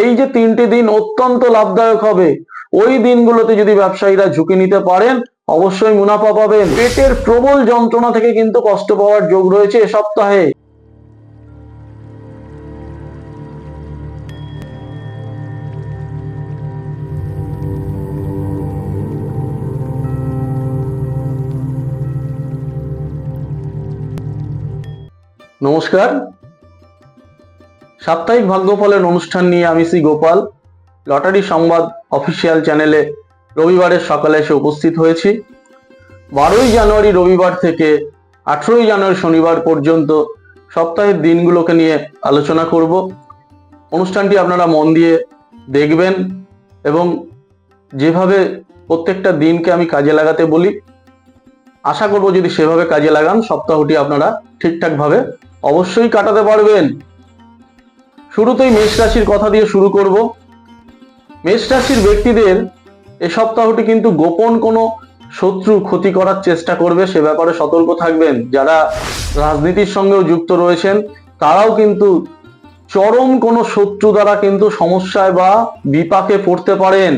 এই যে 3টি দিন অত্যন্ত লাভদায়ক হবে। ওই দিনগুলোতে যদি ব্যবসায়ীরা ঝুঁকি নিতে পারেন অবশ্যই মুনাফা পাবেন। পেটের প্রবল যন্ত্রণা থেকে কিন্তু কষ্ট পাওয়ার যোগ রয়েছে এ সপ্তাহে। নমস্কার, সাপ্তাহিক ভাগ্যফলের অনুষ্ঠান নিয়ে আমি শ্রী গোপাল লটারি সংবাদ অফিসিয়াল চ্যানেলে রবিবারের সকালে এসে উপস্থিত হয়েছি। 12ই জানুয়ারি রবিবার থেকে 18ই জানুয়ারি শনিবার পর্যন্ত সপ্তাহের দিনগুলোকে নিয়ে আলোচনা করব। অনুষ্ঠানটি আপনারা মন দিয়ে দেখবেন এবং যেভাবে প্রত্যেকটা দিনকে আমি কাজে লাগাতে বলি আশা করব যদি সেভাবে কাজে লাগান সপ্তাহটি আপনারা ঠিকঠাকভাবে অবশ্যই কাটাতে পারবেন। শুরুতেই মেষ রাশির কথা দিয়ে শুরু করব। মেষ রাশির ব্যক্তিদের এই সপ্তাহটি কিন্তু গোপন কোনো শত্রু ক্ষতি করার চেষ্টা করবে, সে ব্যাপারে সতর্ক থাকবেন। যারা রাজনীতির সঙ্গেও যুক্ত রয়েছেন তারাও কিন্তু চরম কোনো শত্রু দ্বারা কিন্তু সমস্যায় বা বিপাকে পড়তে পারেন।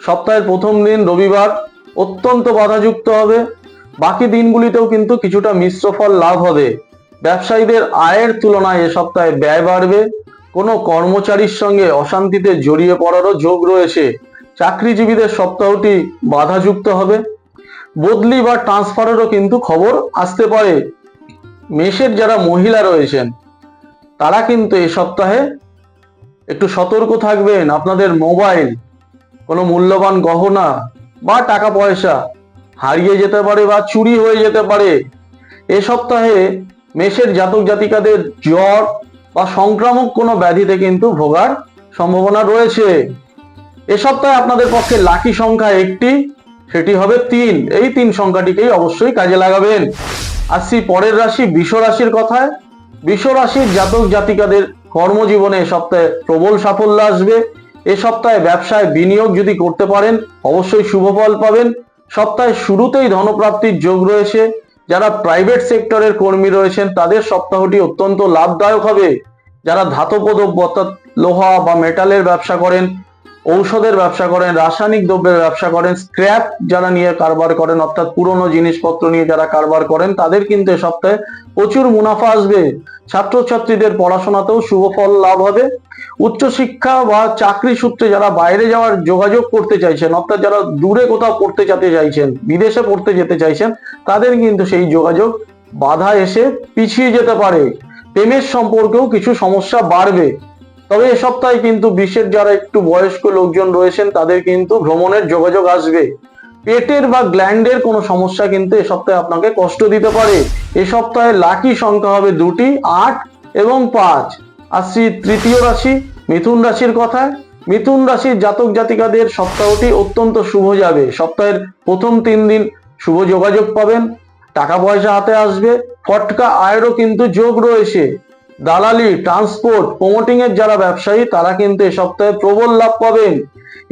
সপ্তাহের প্রথম দিন রবিবার অত্যন্ত বাধাযুক্ত হবে। বাকি দিনগুলিতেও কিন্তু কিছুটা মিশ্র ফল লাভ হবে। ব্যবসায়ীদের আয়ের তুলনায় এ সপ্তাহে ব্যয় বাড়বে। কোনো কর্মচারীর সঙ্গে অশান্তিতে জড়িয়ে পড়ারও যোগ রয়েছে। চাকরিজীবীদের সপ্তাহটি বাধাযুক্ত হবে। বদলি বা ট্রান্সফারেরও কিন্তু খবর আসতে পারে। মেষের যারা মহিলা রয়েছেন তারা কিন্তু এ সপ্তাহে একটু সতর্ক থাকবেন। আপনাদের মোবাইল, কোনো মূল্যবান গহনা বা টাকা পয়সা হারিয়ে যেতে পারে বা চুরি হয়ে যেতে পারে। এ সপ্তাহে মেষের জাতক জাতিকাদের জ্বর বা সংক্রামক কোনো ব্যাধিতে কিন্তু ভোগার সম্ভাবনা রয়েছে। এ সপ্তাহে আপনাদের পক্ষে লাকি সংখ্যা একটি, সেটি হবে 3। এই 3 সংখ্যাটিকেই অবশ্যই কাজে লাগাবেন। আসছি পরের রাশি বৃষ রাশির কথায়। বৃষ রাশির জাতক জাতিকাদের কর্মজীবনে এ সপ্তাহে প্রবল সাফল্য আসবে। এ সপ্তাহে ব্যবসায় বিনিয়োগ যদি করতে পারেন অবশ্যই শুভ ফল পাবেন। সপ্তাহের শুরুতেই ধনপ্রাপ্তির যোগ রয়েছে। যারা প্রাইভেট সেক্টরের কর্মী রয়েছেন তাদের সপ্তাহটি অত্যন্ত লাভদায়ক হবে। যারা ধাতব দ্রব্য অর্থাৎ লোহা বা মেটালের ব্যবসা করেন, ঔষধের ব্যবসা করেন, রাসায়নিক দ্রব্যের ব্যবসা করেন, স্ক্র্যাপ যারা নিয়ে কারবার করেন অর্থাৎ পুরনো জিনিসপত্র নিয়ে যারা কারবার করেন তাদের কিন্তু এ সপ্তাহে প্রচুর মুনাফা আসবে। ছাত্রছাত্রীদের পড়াশোনাতেও শুভ ফল লাভ হবে। উচ্চশিক্ষা বা চাকরি সূত্রে যারা বাইরে যাওয়ার যোগাযোগ করতে চাইছেন অর্থাৎ যারা দূরে কোথাও পড়তে যেতে চাইছেন, বিদেশে পড়তে যেতে চাইছেন, তাদের কিন্তু সেই যোগাযোগ বাধা এসে পিছিয়ে যেতে পারে। প্রেমের সম্পর্কেও কিছু সমস্যা বাড়বে। তবে এ সপ্তাহে কিন্তু বিশ্বের যারা একটু বয়স্ক লোকজন রয়েছেন তাদের কিন্তু ভ্রমণের যোগাযোগ আসবে। পেটের বা গ্ল্যান্ডের কোনো সমস্যা কিন্তু এ সপ্তাহে আপনাকে কষ্ট দিতে পারে। এ সপ্তাহে লাকি সংখ্যা হবে 2টি, 8 এবং 5। আসছি তৃতীয় রাশি মিথুন রাশির কথায়। মিথুন রাশির জাতক জাতিকাদের সপ্তাহটি অত্যন্ত শুভ যাবে। সপ্তাহের প্রথম 3 দিন শুভ যোগাযোগ পাবেন, টাকা পয়সা হাতে আসবে, ফটকা আয়েরও কিন্তু যোগ রয়েছে। দালালি, ট্রান্সপোর্ট, প্রমোটিং এর যারা ব্যবসায়ী তারা কিন্তু এ সপ্তাহে প্রবল লাভ পাবেন।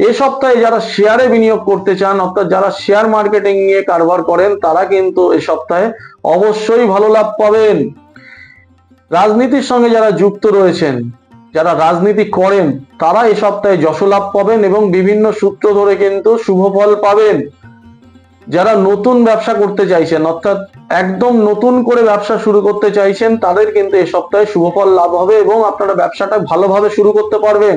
এ সপ্তাহে যারা শেয়ারে বিনিয়োগ করতে চান অর্থাৎ যারা শেয়ার মার্কেটিং নিয়ে কারবার করেন তারা কিন্তু এ সপ্তাহে অবশ্যই ভালো লাভ পাবেন। রাজনীতির সঙ্গে যারা যুক্ত রয়েছেন, যারা রাজনীতি করেন তারা এ সপ্তাহে যশ লাভ পাবেন এবং বিভিন্ন সূত্র ধরে কিন্তু শুভ ফল পাবেন। যারা নতুন ব্যবসা করতে চাইছেন অর্থাৎ একদম নতুন করে ব্যবসা শুরু করতে চাইছেন তাদের কিন্তু এই সপ্তাহে শুভ ফল লাভ হবে এবং আপনারা ব্যবসাটা ভালোভাবে শুরু করতে পারবেন।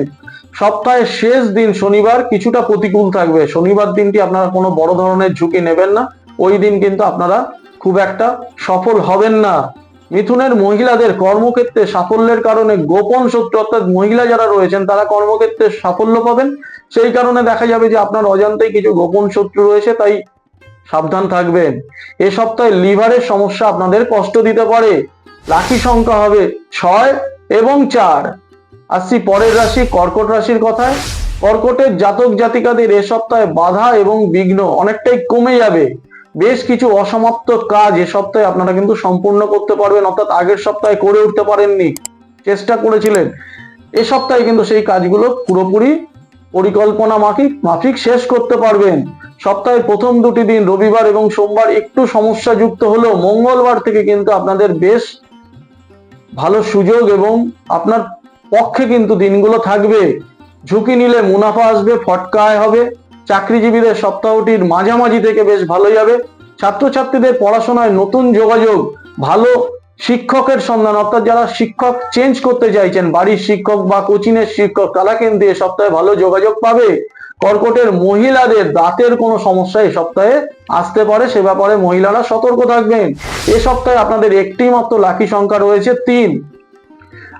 সপ্তাহের শেষ দিন শনিবার কিছুটা প্রতিকূল থাকবে। শনিবার দিনটি আপনারা কোনো বড় ধরনের ঝুঁকি নেবেন না, ওই দিন কিন্তু আপনারা খুব একটা সফল হবেন না। মিথুনের মহিলাদের কর্মক্ষেত্রে সাফল্যের কারণে গোপন শত্রু অর্থাৎ মহিলা যারা রয়েছেন তারা কর্মক্ষেত্রে সাফল্য পাবেন। সেই কারণে দেখা যাবে যে আপনার অজান্তেই কিছু গোপন শত্রু রয়েছে, তাই সাবধান থাকবেন। এ সপ্তাহে লিভারের সমস্যা আপনাদের কষ্ট দিতে পারে। লাকি সংখ্যা হবে 6 এবং 4। আসছি পরের রাশি কর্কট রাশির কথায়। কর্কটের জাতক জাতিকাদের এ সপ্তাহে বাধা এবং বিঘ্ন অনেকটাই কমে যাবে। বেশ কিছু অসমাপ্ত কাজ এ সপ্তাহে আপনারা কিন্তু সম্পূর্ণ করতে পারবেন অর্থাৎ আগের সপ্তাহে করে উঠতে পারেননি, চেষ্টা করেছিলেন, এ সপ্তাহে কিন্তু সেই কাজগুলো পুরোপুরি পরিকল্পনা মাফিক শেষ করতে পারবেন। সপ্তাহের প্রথম 2টি দিন রবিবার এবং সোমবার একটু সমস্যা যুক্ত হলেও মঙ্গলবার থেকে কিন্তু আপনাদের বেশ ভালো সুযোগ এবং আপনার পক্ষে কিন্তু দিনগুলো থাকবে। ঝুঁকি নিলে মুনাফা আসবে, ফটকা আয় হবে। চাকরিজীবীদের সপ্তাহটির মাঝামাঝি থেকে বেশ ভালো যাবে। ছাত্রছাত্রীদের পড়াশোনায় নতুন যোগাযোগ, ভালো শিক্ষকের সন্ধান, অর্থাৎ যারা শিক্ষক চেঞ্জ করতে চাইছেন, বাড়ির শিক্ষক বা কোচিং এর শিক্ষক, তারা কিন্তু এ সপ্তাহে ভালো যোগাযোগ পাবে। কর্কটের মহিলাদের দাঁতের কোনো সমস্যা এই সপ্তাহে আসতে পারে, সে ব্যাপারে মহিলারা সতর্ক থাকবেন। এ সপ্তাহে আপনাদের একটি মাত্র লাকি সংখ্যা রয়েছে 3।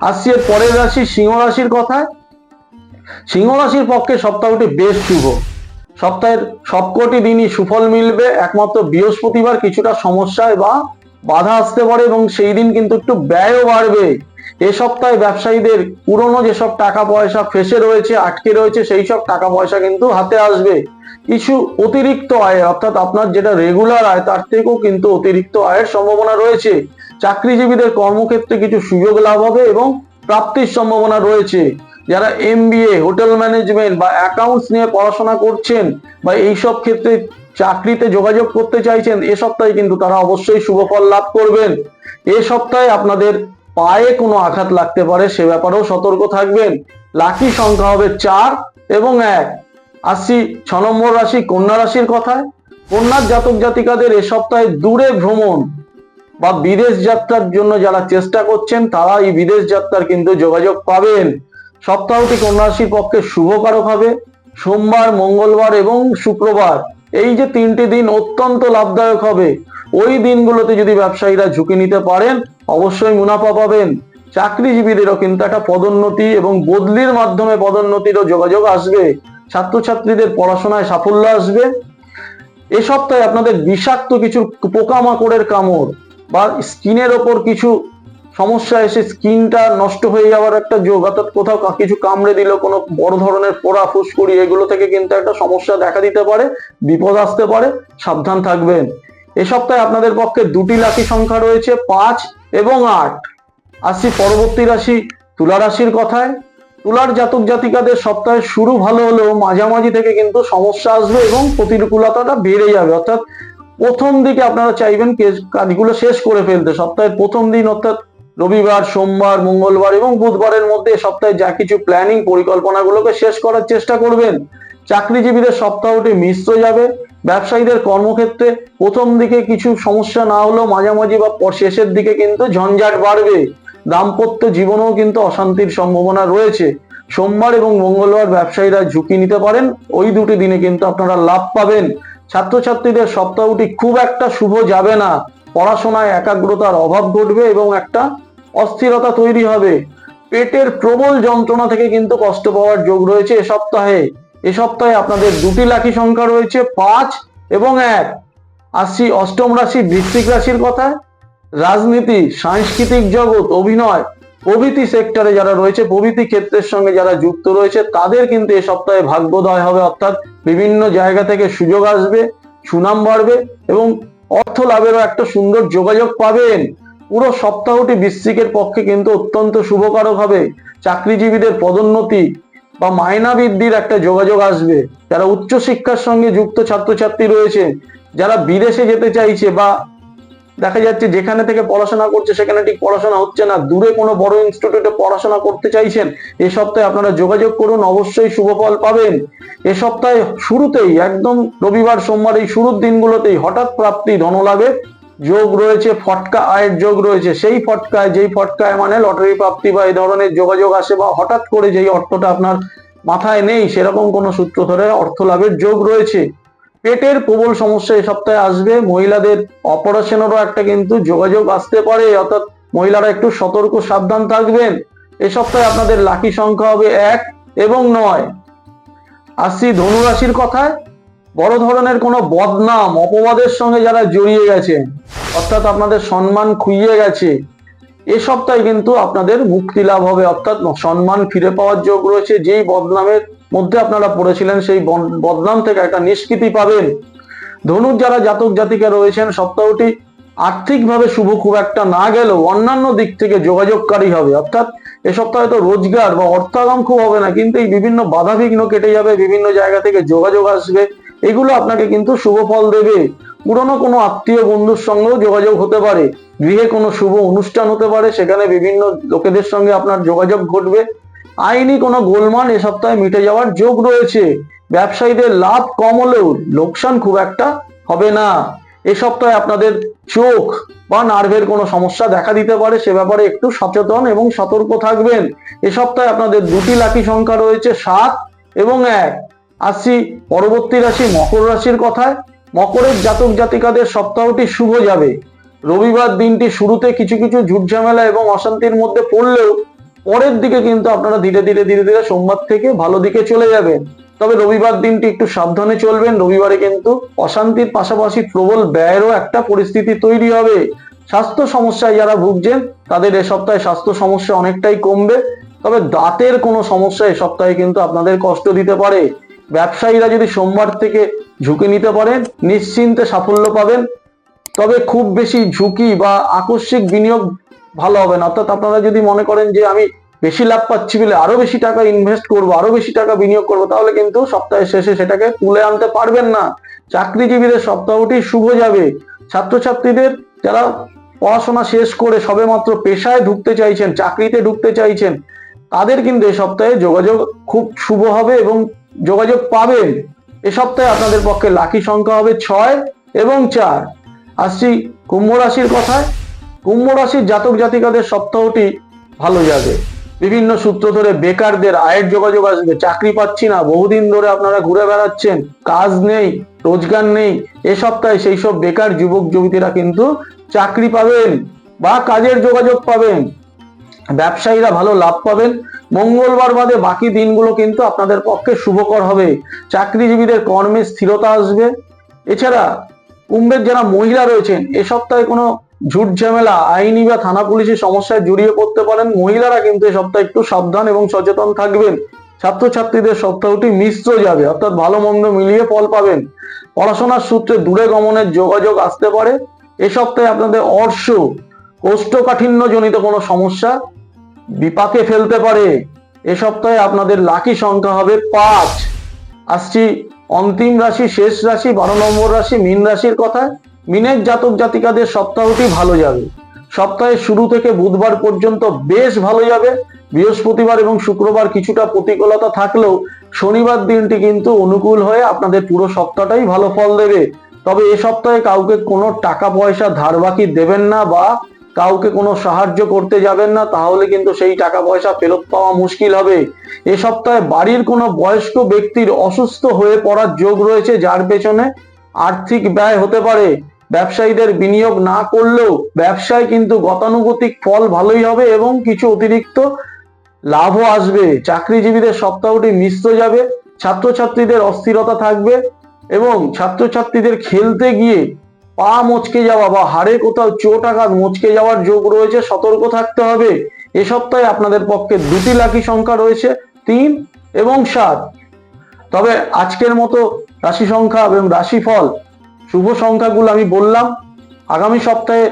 আসছি এর পরের রাশি সিংহ রাশির কথায়। সিংহ রাশির পক্ষে সপ্তাহটি বেশ শুভ। সপ্তাহের সবকটি দিনই সুফল মিলবে। একমাত্র বৃহস্পতিবার কিছুটা সমস্যায় বা বাধা আসতে পারে এবং সেই দিন কিন্তু একটু ব্যয়ও বাড়বে। এ সপ্তাহে ব্যবসায়ীদের পুরনো যেসব টাকা পয়সা ফেসে রয়েছে, আটকে রয়েছে, সেই সব টাকা পয়সা কিন্তু হাতে আসবে। কিছু অতিরিক্ত আয়, অর্থাৎ আপনার যেটা রেগুলার আয় তার থেকেও কিন্তু অতিরিক্ত আয়ের সম্ভাবনা রয়েছে। চাকরিজীবীদের কর্মক্ষেত্রে কিছু সুযোগ লাভ হবে এবং প্রাপ্তির সম্ভাবনা রয়েছে। যারা MBA, হোটেল ম্যানেজমেন্ট বা অ্যাকাউন্টস নিয়ে পড়াশোনা করছেন বা এইসব ক্ষেত্রে চাকরিতে যোগাযোগ করতে চাইছেন, এ সপ্তাহে কিন্তু তারা অবশ্যই শুভ ফল লাভ করবেন। এ সপ্তাহে আপনাদের পায়ে কোনো আঘাত লাগতে পারে, সে ব্যাপারেও সতর্ক থাকবেন। লাকি সংখ্যা হবে 4 এবং 1। আসছি 6 নম্বর রাশি কন্যা রাশির কথায়। কন্যার জাতক জাতিকাদের এ সপ্তাহে দূরে ভ্রমণ বা বিদেশ যাত্রার জন্য যারা চেষ্টা করছেন, তারা এই বিদেশ যাত্রার কিন্তু যোগাযোগ পাবেন। সপ্তাহটি কন্যা রাশির পক্ষে শুভকারক হবে। সোমবার, মঙ্গলবার এবং শুক্রবার, এই যে 3টি দিন অত্যন্ত লাভদায়ক হবে। ওই দিনগুলোতে যদি ব্যবসায়ীরা ঝুঁকি নিতে পারেন, অবশ্যই মুনাফা পাবেন। চাকরিজীবীদেরও কিন্তু একটা পদোন্নতি এবং বদলির মাধ্যমে পদোন্নতিরও যোগাযোগ আসবে। ছাত্রছাত্রীদের পড়াশোনায় সাফল্য আসবে। এ সপ্তাহে আপনাদের বিষাক্ত কিছু পোকামাকড়ের কামড় বা স্কিনের ওপর কিছু সমস্যা এসে স্কিনটা নষ্ট হয়ে যাওয়ার একটা যোগ, অর্থাৎ কোথাও কিছু কামড়ে দিল, কোনো বড় ধরনের পোড়া, ফুসকুড়ি, এগুলো থেকে কিন্তু একটা সমস্যা দেখা দিতে পারে, বিপদ আসতে পারে, সাবধান থাকবেন। এ সপ্তাহে আপনাদের পক্ষে 2টি লাকি সংখ্যা রয়েছে 5 এবং 8। আসছি পরবর্তী রাশি তুলা রাশির কথায়। তুলার জাতক জাতিকাদের সপ্তাহের শুরু ভালো হলেও মাঝামাঝি থেকে কিন্তু সমস্যা আসবে এবং প্রতিকূলতাটা বেড়ে যাবে। অর্থাৎ প্রথম দিকে আপনারা চাইবেন কাজগুলো শেষ করে ফেলতে। সপ্তাহের প্রথম দিন অর্থাৎ রবিবার, সোমবার, মঙ্গলবার এবং বুধবারের মধ্যে সপ্তাহে যা কিছু প্ল্যানিং পরিকল্পনাগুলোকে শেষ করার চেষ্টা করবেন। চাকরিজীবীদের সপ্তাহটি মিশ্র যাবে। ব্যবসায়ীদের কর্মক্ষেত্রে প্রথম দিকে কিছু সমস্যা না হলেও মাঝামাঝি বা শেষের দিকে কিন্তু ঝঞ্ঝাট বাড়বে। দাম্পত্য জীবনেও কিন্তু অশান্তির সম্ভাবনা রয়েছে। সোমবার এবং মঙ্গলবার ব্যবসায়ীরা ঝুঁকি নিতে পারেন, ওই 2টি দিনে কিন্তু আপনারা লাভ পাবেন। ছাত্রছাত্রীদের সপ্তাহটি খুব একটা শুভ যাবে না। পড়াশোনায় একাগ্রতার অভাব ঘটবে এবং একটা অস্থিরতা তৈরি হবে। পেটের প্রবল যন্ত্রণা থেকে কিন্তু কষ্ট পাওয়ার যোগ রয়েছে এ সপ্তাহে। এ সপ্তাহে আপনাদের 2টি লাকি সংখ্যা রয়েছে 5 এবং 1। আসছি অষ্টম রাশি বৃশ্চিক রাশির কথায়। রাজনীতি, সাংস্কৃতিক জগৎ, অভিনয় প্রভৃতি সেক্টরে যারা রয়েছে, প্রভৃতি ক্ষেত্রের সঙ্গে যারা যুক্ত রয়েছে, তাদের কিন্তু এ সপ্তাহে ভাগ্যোদয় হবে। অর্থাৎ বিভিন্ন জায়গা থেকে সুযোগ আসবে, সুনাম বাড়বে এবং অর্থ লাভেরও একটা সুন্দর যোগাযোগ পাবেন। পুরো সপ্তাহটি বৃশ্চিকের পক্ষে কিন্তু অত্যন্ত শুভকারক হবে। চাকরিজীবীদের পদোন্নতি বা মায়না বৃদ্ধির একটা যোগাযোগ আসবে। যারা উচ্চশিক্ষার সঙ্গে যুক্ত ছাত্রছাত্রী রয়েছে, যারা বিদেশে যেতে চাইছে বা দেখা যাচ্ছে যেখানে থেকে পড়াশোনা করছে সেখানে ঠিক পড়াশোনা হচ্ছে না, দূরে কোনো বড় ইনস্টিটিউটে পড়াশোনা করতে চাইছেন, এ সপ্তাহে আপনারা যোগাযোগ করুন, অবশ্যই শুভ ফল পাবেন। এ সপ্তাহে শুরুতেই একদম রবিবার, সোমবার এই শুরুর দিনগুলোতেই হঠাৎ প্রাপ্তি, ধনলাভের যোগ রয়েছে, ফটকা আয়ের যোগ রয়েছে। সেই ফটকায়, যেই ফটকায় মানে লটারি প্রাপ্তি বা এই ধরনের যোগাযোগ আসে বা হঠাৎ করে যেই অর্থটা আপনার মাথায় নেই সেরকম কোনো সূত্র ধরে অর্থ লাভের যোগ রয়েছে। পেটের প্রবল সমস্যা এই সপ্তাহে আসবে। মহিলাদের অপারেশনেরও একটা কিন্তু যোগাযোগ আসতে পারে, অর্থাৎ মহিলারা একটু সতর্ক সাবধান থাকবেন। এই সপ্তাহে আপনাদের লাকি সংখ্যা হবে 1 এবং 9। আসছি ধনু রাশির কথায়। বড় ধরনের কোনো বদনাম, অপবাদের সঙ্গে যারা জড়িয়ে গেছেন, অর্থাৎ আপনাদের সম্মান খুইয়ে গেছে, এ সপ্তাহে কিন্তু আপনাদের মুক্তি লাভ হবে, অর্থাৎ সম্মান ফিরে পাওয়ার যোগ রয়েছে। যেই বদনামের মধ্যে আপনারা পড়েছিলেন সেই বদনাম থেকে একটা নিষ্কৃতি পাবেন। ধনুর যারা জাতক জাতিকা রয়েছেন, সপ্তাহটি আর্থিকভাবে শুভ খুব একটা না গেলেও অন্যান্য দিক থেকে যোগাযোগকারী হবে। অর্থাৎ এ সপ্তাহে তো রোজগার বা অর্থাগম খুব হবে না, কিন্তু এই বিভিন্ন বাধা বিঘ্ন কেটে যাবে, বিভিন্ন জায়গা থেকে যোগাযোগ আসবে, এগুলো আপনাকে কিন্তু শুভ ফল দেবে। পুরনো কোনো আত্মীয় বন্ধুর সঙ্গেও যোগাযোগ হতে পারে। গৃহে কোনো শুভ অনুষ্ঠান হতে পারে, সেখানে বিভিন্ন লোকেদের সঙ্গে আপনার যোগাযোগ ঘটবে। আইনি কোনো গোলমাল এ সপ্তাহে মিটে যাওয়ার যোগ রয়েছে। ব্যবসায়ীদের লাভ কম হলেও লোকসান খুব একটা হবে না। এ সপ্তাহে আপনাদের চোখ বা নার্ভের কোনো সমস্যা দেখা দিতে পারে, সে ব্যাপারে একটু সচেতন এবং সতর্ক থাকবেন। এ সপ্তাহে আপনাদের দুটি লাকি সংখ্যা রয়েছে 7 এবং 1। আসছি পরবর্তী রাশি মকর রাশির কথায়। মকরের জাতক জাতিকাদের সপ্তাহটি শুভ যাবে। রবিবার দিনটি শুরুতে কিছু কিছু ঝুটঝামেলা এবং অশান্তির মধ্যে পড়লেও পরের দিকে কিন্তু আপনারা ধীরে ধীরে সোমবার থেকে ভালো দিকে চলে যাবেন। তবে রবিবার দিনটি একটু সাবধানে চলবেন। রবিবারে কিন্তু অশান্তির পাশাপাশি প্রবল ব্যয়েরও একটা পরিস্থিতি তৈরি হবে। স্বাস্থ্য সমস্যায় যারা ভুগছেন তাদের এ সপ্তাহে স্বাস্থ্য সমস্যা অনেকটাই কমবে। তবে দাঁতের কোনো সমস্যা এ সপ্তাহে কিন্তু আপনাদের কষ্ট দিতে পারে। ব্যবসায়ীরা যদি সোমবার থেকে ঝুঁকি নিতে পারেন নিশ্চিন্তে সাফল্য পাবেন। তবে খুব বেশি ঝুঁকি বা আকস্মিক বিনিয়োগ ভালো হবে না। অর্থাৎ আপনারা যদি মনে করেন যে আমি বেশি লাভ পাচ্ছি বলে আরো বেশি টাকা ইনভেস্ট করব, আরো বেশি টাকা বিনিয়োগ করব, তাহলে কিন্তু সপ্তাহের শেষে সেটাকে তুলে আনতে পারবেন না। চাকরিজীবীদের সপ্তাহটি শুভ যাবে। ছাত্রছাত্রীদের যারা পড়াশোনা শেষ করে সবেমাত্র পেশায় ঢুকতে চাইছেন, চাকরিতে ঢুকতে চাইছেন, তাদের কিন্তু এ সপ্তাহে যোগাযোগ খুব শুভ হবে এবং যোগাযোগ পাবেন। এ সপ্তাহে আপনাদের পক্ষে লাকি সংখ্যা হবে 6 এবং 4। আসছি কুম্ভ রাশির কথায়। কুম্ভ রাশির জাতক জাতিকাদের সপ্তাহটি ভালো যাবে। বিভিন্ন সূত্র ধরে বেকারদের আয়ের যোগাযোগ আসবে। চাকরি পাচ্ছি না, বহুদিন ধরে আপনারা ঘুরে বেড়াচ্ছেন, কাজ নেই, রোজগার নেই, এ সপ্তাহে সেই সব বেকার যুবক যুবতীরা কিন্তু চাকরি পাবেন বা কাজের যোগাযোগ পাবেন। ব্যবসায়ীরা ভালো লাভ পাবেন। মঙ্গলবার বাদে বাকি দিনগুলো কিন্তু আপনাদের পক্ষে শুভকর হবে। চাকরিজীবীদের কর্মে স্থিরতা আসবে। এছাড়া কুম্ভের যারা মহিলা রয়েছেন এ সপ্তাহে কোনো ঝুট ঝামেলা, আইনি বা থানা পুলিশের সমস্যায় জড়িয়ে পড়তে পারেন। মহিলারা কিন্তু এ সপ্তাহে একটু সাবধান এবং সচেতন থাকবেন। ছাত্রছাত্রীদের সপ্তাহটি মিশ্র যাবে, অর্থাৎ ভালো মন্দ মিলিয়ে ফল পাবেন। পড়াশোনার সূত্রে দূরে গমনের যোগাযোগ আসতে পারে। এ সপ্তাহে আপনাদের অর্শ কোষ্ঠকাঠিন্য জনিত কোনো সমস্যা বিপাকে ফেলতে পারে। এ সপ্তাহে আপনাদের লাকি সংখ্যা হবে 5। আসছি অন্তিম রাশি, শেষ রাশি, 12 নম্বর রাশি মীন রাশির কথায়। মীনের জাতক জাতিকাদের সপ্তাহটি ভালো যাবে। সপ্তাহের শুরু থেকে বুধবার পর্যন্ত বেশ ভালো যাবে। বৃহস্পতিবার এবং শুক্রবার কিছুটা প্রতিকূলতা থাকলেও শনিবার দিনটি কিন্তু অনুকূল হয়ে আপনাদের পুরো সপ্তাহটাই ভালো ফল দেবে। তবে এ সপ্তাহে কাউকে কোনো টাকা পয়সা ধার বাকি দেবেন না বা কাউকে কোনো সাহায্য করতে যাবেন না, তাহলে কিন্তু সেই টাকা পয়সা ফেরত পাওয়া মুশকিল হবে। এ সপ্তাহে বাড়ির কোনো বয়স্ক ব্যক্তির অসুস্থ হয়ে পড়ার যোগ রয়েছে, যার পেছনে আর্থিক ব্যয় হতে পারে। ব্যবসায়ীদের বিনিয়োগ না করলেও ব্যবসায় কিন্তু গতানুগতিক ফল ভালোই হবে এবং কিছু অতিরিক্ত লাভও আসবে। চাকরিজীবীদের সপ্তাহটি মিশ্র যাবে। ছাত্রছাত্রীদের অস্থিরতা থাকবে এবং ছাত্রছাত্রীদের খেলতে গিয়ে পা মচকে যাওয়া বা হাড়ে কোথাও চোট আঘাত মচকে যাওয়ার যোগ রয়েছে, সতর্ক থাকতে হবে। এ সপ্তাহে আপনাদের পক্ষে দুটি লাকি সংখ্যা রয়েছে 3 এবং 7। তবে আজকের মতো রাশি সংখ্যা এবং রাশিফল শুভ সংখ্যাগুলো আমি বললাম। আগামী সপ্তাহে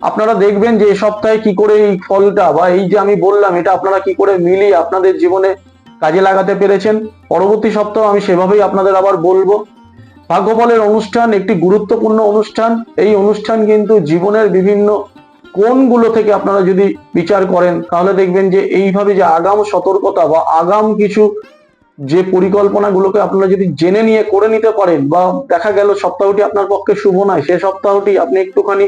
আপনারা দেখবেন যে এ সপ্তাহে কি করে এই ফলটা বা এই যে আমি বললাম এটা আপনারা কি করে মিলিয়ে আপনাদের জীবনে কাজে লাগাতে পেরেছেন। পরবর্তী সপ্তাহে আমি সেভাবেই আপনাদের আবার বলবো। ভাগ্যফলের অনুষ্ঠান একটি গুরুত্বপূর্ণ অনুষ্ঠান। এই অনুষ্ঠান কিন্তু জীবনের বিভিন্ন কোণগুলো থেকে আপনারা যদি বিচার করেন তাহলে দেখবেন যে এইভাবে যে আগাম সতর্কতা বা আগাম কিছু যে পরিকল্পনাগুলোকে আপনারা যদি জেনে নিয়ে করে নিতে পারেন, বা দেখা গেল সপ্তাহটি আপনার পক্ষে শুভ নয়, সে সপ্তাহটি আপনি একটুখানি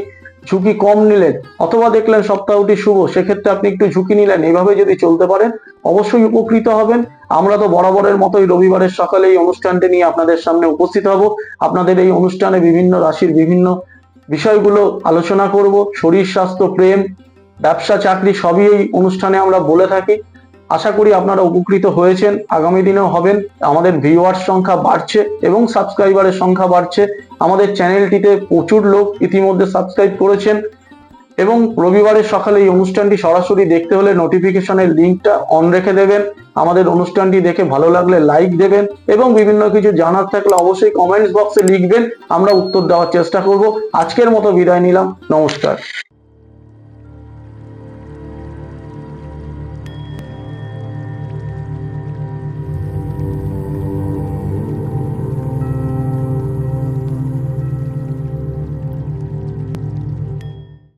ঝুঁকি কম নিলেন, অথবা দেখলেন সপ্তাহটি শুভ, সেক্ষেত্রে আপনি একটু ঝুঁকি নিলেন, এইভাবে যদি চলতে পারেন অবশ্যই উপকৃত হবেন। আমরা তো বরাবরের মতোই রবিবারের সকালে এই অনুষ্ঠানটি নিয়ে আপনাদের সামনে উপস্থিত হব। আপনাদের এই অনুষ্ঠানে বিভিন্ন রাশির বিভিন্ন বিষয়গুলো আলোচনা করব। শরীর স্বাস্থ্য, প্রেম, ব্যবসা, চাকরি সবই এই অনুষ্ঠানে আমরা বলে থাকি। আশা করি আপনারা উপকৃত হয়েছেন, আগামী দিনেও হবেন। আমাদের ভিউয়ার্স সংখ্যা বাড়ছে এবং সাবস্ক্রাইবারের সংখ্যা বাড়ছে। আমাদের চ্যানেলটিতে প্রচুর লোক ইতিমধ্যে সাবস্ক্রাইব করেছেন এবং রবিবারের সকালে এই অনুষ্ঠানটি সরাসরি দেখতে হলে নোটিফিকেশনের লিঙ্কটা অন রেখে দেবেন। আমাদের অনুষ্ঠানটি দেখে ভালো লাগলে লাইক দেবেন এবং বিভিন্ন কিছু জানার থাকলে অবশ্যই কমেন্টস বক্সে লিখবেন, আমরা উত্তর দেওয়ার চেষ্টা করব। আজকের মতো বিদায় নিলাম, নমস্কার।